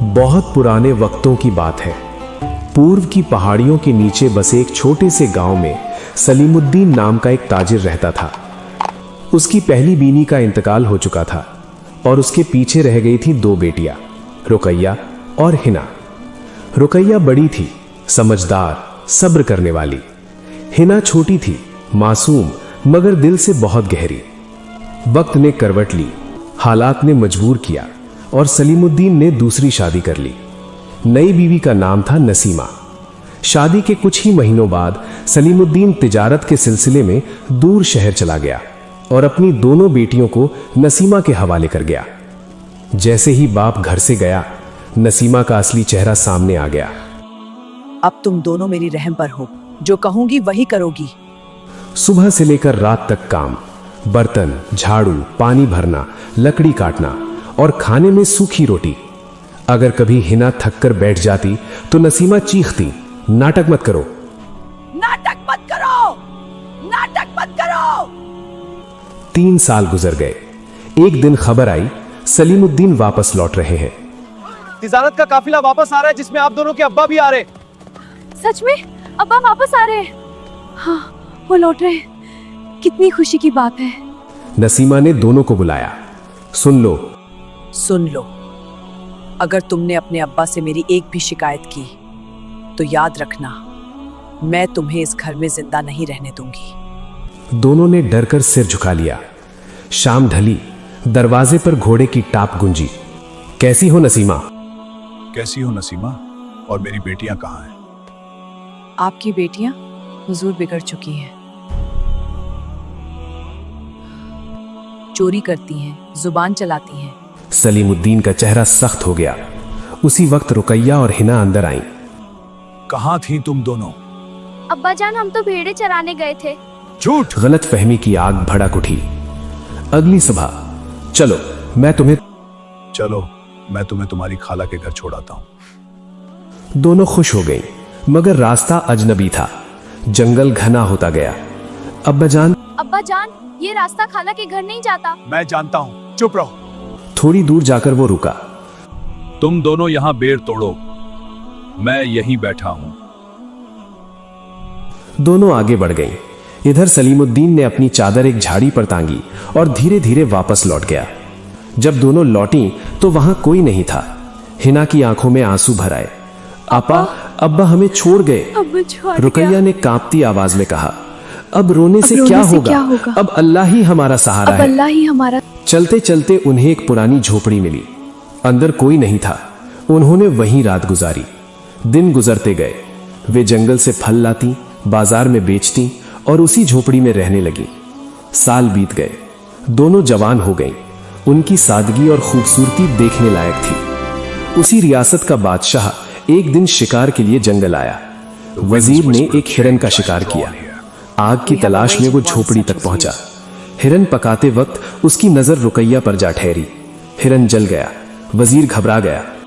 बहुत पुराने वक्तों की बात है। पूर्व की पहाड़ियों के नीचे बसे एक छोटे से गांव में सलीमुद्दीन नाम का एक ताजिर रहता था। उसकी पहली बीनी का इंतकाल हो चुका था और उसके पीछे रह गई थी दो बेटियां, रुकैया और हिना। रुकैया बड़ी थी, समझदार, सब्र करने वाली। हिना छोटी थी, मासूम, मगर दिल से बहुत गहरी। वक्त ने करवट ली, हालात ने मजबूर किया और सलीमुद्दीन ने दूसरी शादी कर ली। नई बीवी का नाम था नसीमा। शादी के कुछ ही महीनों बाद सलीमुद्दीन तिजारत के सिलसिले में दूर शहर चला गया और अपनी दोनों बेटियों को नसीमा के हवाले कर गया। जैसे ही बाप घर से गया, नसीमा का असली चेहरा सामने आ गया। अब तुम दोनों मेरी रहम पर हो, जो कहूंगी वही करोगी। सुबह से लेकर रात तक काम, बर्तन, झाड़ू, पानी भरना, लकड़ी काटना और खाने में सूखी रोटी। अगर कभी हिना थक कर बैठ जाती तो नसीमा चीखती, नाटक मत करो, नाटक मत करो, नाटक मत करो। 3 साल गुजर गए। एक दिन खबर आई, सलीमुद्दीन वापस लौट रहे हैं। तिजारत का काफिला वापस आ रहा है, जिसमें आप दोनों के अब्बा भी आ रहे। सच में अब्बा वापस आ रहे हैं? हाँ, वो लौट रहे हैं। कितनी खुशी की बात है। नसीमा ने दोनों को बुलाया। सुन लो, सुन लो, अगर तुमने अपने अब्बा से मेरी एक भी शिकायत की तो याद रखना, मैं तुम्हें इस घर में जिंदा नहीं रहने दूंगी। दोनों ने डरकर सिर झुका लिया। शाम ढली, दरवाजे पर घोड़े की टाप गूंजी। कैसी हो नसीमा? कैसी हो नसीमा? और मेरी बेटियां कहाँ हैं? आपकी बेटियां हुजूर बिगड़ चुकी हैं, चोरी करती हैं, जुबान चलाती हैं। सलीमुद्दीन का चेहरा सख्त हो गया। उसी वक्त रुकैया और हिना अंदर आईं। कहाँ थी तुम दोनों? अब्बा जान, हम तो भेड़े चराने गए थे। झूठ! गलत फहमी की आग भड़क उठी। अगली सुबह, चलो मैं तुम्हें तुम्हारी खाला के घर छोड़ाता हूँ। दोनों खुश हो गईं, मगर रास्ता अजनबी था। जंगल घना होता गया। अब्बा जान, ये रास्ता खाला के घर नहीं जाता। मैं जानता हूँ, चुप रहो। थोड़ी दूर जाकर वो रुका। तुम दोनों यहाँ बेर तोड़ो, मैं यहीं बैठा हूँ। दोनों आगे बढ़ गईं। इधर सलीमुद्दीन ने अपनी चादर एक झाड़ी पर टांगी और धीरे धीरे वापस लौट गया। जब दोनों लौटी तो वहां कोई नहीं था। हिना की आंखों में आंसू भर आए। आपा, अब्बा हमें छोड़ गए, रुकैया ने कांपती आवाज में कहा। अब रोने से क्या होगा? अब अल्लाह ही हमारा सहारा है। अल्लाह ही हमारा। चलते चलते उन्हें एक पुरानी झोपड़ी मिली। अंदर कोई नहीं था। उन्होंने वहीं रात गुजारी। दिन गुजरते गए। वे जंगल से फल लाती, बाजार में बेचती और उसी झोपड़ी में रहने लगी। साल बीत गए। दोनों जवान हो गईं। उनकी सादगी और खूबसूरती देखने लायक थी। उसी रियासत का बादशाह एक दिन शिकार के लिए जंगल आया। वजीर ने एक हिरन का शिकार किया। आग की तलाश में वो झोपड़ी तक पहुंचा। हिरन पकाते वक्त उसकी नजर रुकैया पर जा ठहरी। हिरन जल गया। वजीर घबरा गया।